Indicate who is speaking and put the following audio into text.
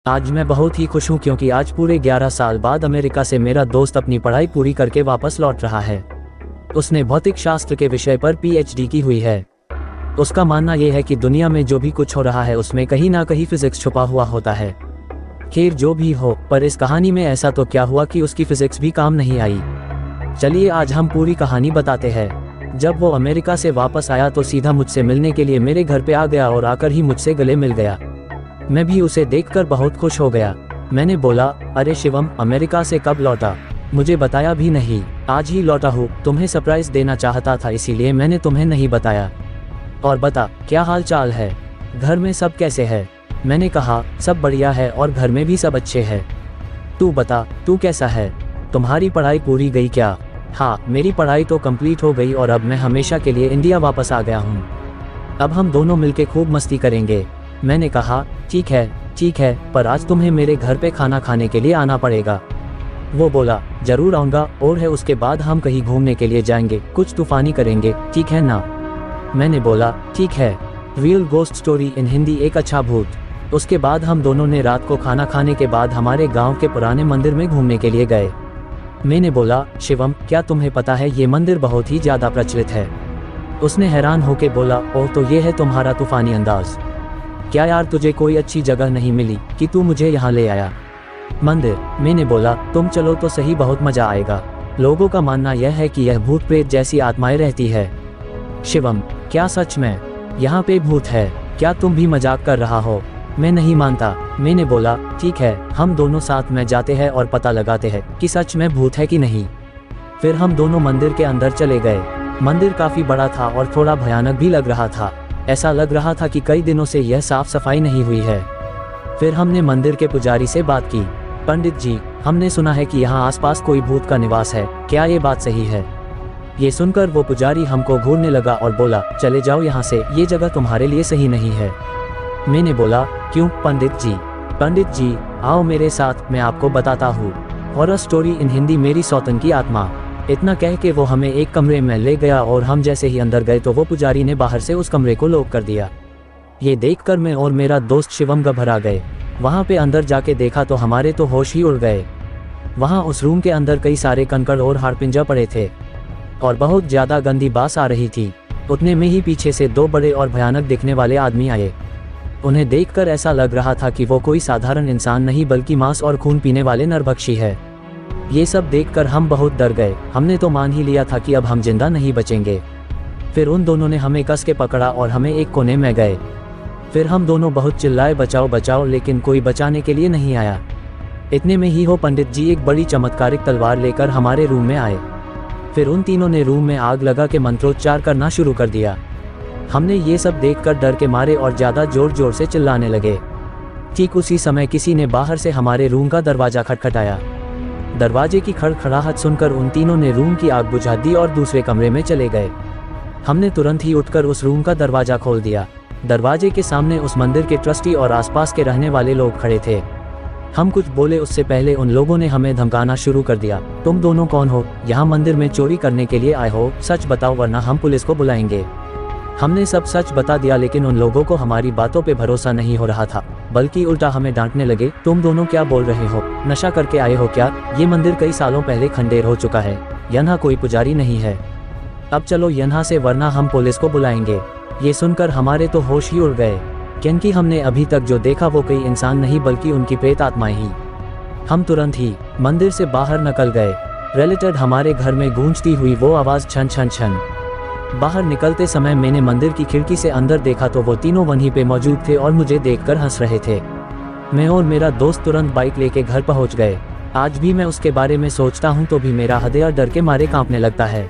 Speaker 1: आज मैं बहुत ही खुश हूँ क्योंकि आज पूरे 11 साल बाद अमेरिका से मेरा दोस्त अपनी पढ़ाई पूरी करके वापस लौट रहा है। उसने भौतिक शास्त्र के विषय पर PhD की हुई है। उसका मानना यह है कि दुनिया में जो भी कुछ हो रहा है उसमें कहीं ना कहीं फिजिक्स छुपा हुआ होता है। खैर जो भी हो, पर इस कहानी में ऐसा तो क्या हुआ कि उसकी फिजिक्स भी काम नहीं आई। चलिए आज हम पूरी कहानी बताते हैं। जब वो अमेरिका से वापस आया तो सीधा मुझसे मिलने के लिए मेरे घर पे आ गया और आकर ही मुझसे गले मिल गया। मैं भी उसे देखकर बहुत खुश हो गया। मैंने बोला, अरे शिवम, अमेरिका से कब लौटा? मुझे बताया भी नहीं। आज ही लौटा हूँ। तुम्हें सरप्राइज देना चाहता था इसीलिए मैंने तुम्हें नहीं बताया। और बता, क्या हाल चाल है? घर में सब कैसे है? मैंने कहा, सब बढ़िया है और घर में भी सब अच्छे हैं। तू बता, तू कैसा है? तुम्हारी पढ़ाई पूरी गई क्या? हाँ, मेरी पढ़ाई तो कंप्लीट हो गई और अब मैं हमेशा के लिए इंडिया वापस आ गया हूँ। अब हम दोनों मिलके खूब मस्ती करेंगे। मैंने कहा, ठीक है, पर आज तुम्हें मेरे घर पे खाना खाने के लिए आना पड़ेगा। वो बोला, जरूर आऊँगा, और है उसके बाद हम कहीं घूमने के लिए जाएंगे, कुछ तूफानी करेंगे, ठीक है ना? मैंने बोला, ठीक है। Real ghost story in Hindi, एक अच्छा भूत। उसके बाद हम दोनों ने रात को खाना खाने के बाद हमारे गांव के पुराने मंदिर में घूमने के लिए गए। मैंने बोला, शिवम, क्या तुम्हें पता है ये मंदिर बहुत ही ज्यादा प्रचलित है? उसने हैरान होकर बोला, ओह, तो ये है तुम्हारा तूफानी अंदाज। क्या यार, तुझे कोई अच्छी जगह नहीं मिली कि तू मुझे यहाँ ले आया? मंदिर? मैंने बोला, तुम चलो तो सही, बहुत मजा आएगा। लोगों का मानना यह है कि यह भूत प्रेत जैसी आत्माएं रहती है। शिवम, क्या सच में यहाँ पे भूत है? क्या तुम भी मजाक कर रहा हो? मैं नहीं मानता। मैंने बोला, ठीक है, हम दोनों साथ में जाते हैं और पता लगाते हैं कि सच में भूत है कि नहीं। फिर हम दोनों मंदिर के अंदर चले गए। मंदिर काफी बड़ा था और थोड़ा भयानक भी लग रहा था। ऐसा लग रहा था कि कई दिनों से यह साफ सफाई नहीं हुई है। फिर हमने मंदिर के पुजारी से बात की। पंडित जी, हमने सुना है कि यहाँ आसपास कोई भूत का निवास है, क्या ये बात सही है? ये सुनकर वो पुजारी हमको घूरने लगा और बोला, चले जाओ यहाँ से, ये जगह तुम्हारे लिए सही नहीं है। मैंने बोला, क्यों पंडित जी? पंडित जी, आओ मेरे साथ, मैं आपको बताता हूँ। हॉरर स्टोरी इन हिंदी, मेरी सौतन की आत्मा। इतना कह के वो हमें एक कमरे में ले गया और हम जैसे ही अंदर गए तो वो पुजारी ने बाहर से उस कमरे को लॉक कर दिया। ये देखकर मैं और मेरा दोस्त शिवम घबरा गए। वहाँ पे अंदर जाके देखा तो हमारे तो होश ही उड़ गए। वहाँ उस रूम के अंदर कई सारे कंकड़ और हाड़पिंजर पड़े थे और बहुत ज्यादा गंदी बास आ रही थी। उतने में ही पीछे से दो बड़े और भयानक दिखने वाले आदमी आए। उन्हें देखकर ऐसा लग रहा था कि वो कोई साधारण इंसान नहीं बल्कि मांस और खून पीने वाले नरभक्षी है। ये सब देखकर हम बहुत डर गए। हमने तो मान ही लिया था कि अब हम जिंदा नहीं बचेंगे। फिर उन दोनों ने हमें कस के पकड़ा और हमें एक कोने में गए। फिर हम दोनों बहुत चिल्लाए, बचाओ बचाओ, लेकिन कोई बचाने के लिए नहीं आया। इतने में ही हो पंडित जी एक बड़ी चमत्कारिक तलवार लेकर हमारे रूम में आए। फिर उन तीनों ने रूम में आग लगा के मंत्रोच्चार करना शुरू कर दिया। हमने ये सब देखकर डर के मारे और ज्यादा जोर जोर से चिल्लाने लगे। ठीक उसी समय किसी ने बाहर से हमारे रूम का दरवाजा खटखटाया। दरवाजे की खड़खड़ाहट सुनकर उन तीनों ने रूम की आग बुझा दी और दूसरे कमरे में चले गए। हमने तुरंत ही उठकर उस रूम का दरवाजा खोल दिया। दरवाजे के सामने उस मंदिर के ट्रस्टी और आसपास के रहने वाले लोग खड़े थे। हम कुछ बोले उससे पहले उन लोगों ने हमें धमकाना शुरू कर दिया। तुम दोनों कौन हो? यहाँ मंदिर में चोरी करने के लिए आए हो? सच बताओ वरना हम पुलिस को बुलाएंगे। हमने सब सच बता दिया, लेकिन उन लोगों को हमारी बातों पे भरोसा नहीं हो रहा था, बल्कि उल्टा हमें डांटने लगे। तुम दोनों क्या बोल रहे हो? नशा करके आए हो क्या? ये मंदिर कई सालों पहले खंडेर हो चुका है, यहाँ कोई पुजारी नहीं है। अब चलो यहाँ से वरना हम पुलिस को बुलाएंगे। ये सुनकर हमारे तो होश ही उड़ गए, क्योंकि हमने अभी तक जो देखा वो कोई इंसान नहीं बल्कि उनकी प्रेत आत्माएं ही। हम तुरंत ही मंदिर से बाहर निकल गए। रिलेटेड हमारे घर में गूंजती हुई वो आवाज, छन छन छन। बाहर निकलते समय मैंने मंदिर की खिड़की से अंदर देखा तो वो तीनों वहीं पे मौजूद थे और मुझे देखकर हंस रहे थे। मैं और मेरा दोस्त तुरंत बाइक लेके घर पहुंच गए। आज भी मैं उसके बारे में सोचता हूं तो भी मेरा हृदय डर के मारे कांपने लगता है।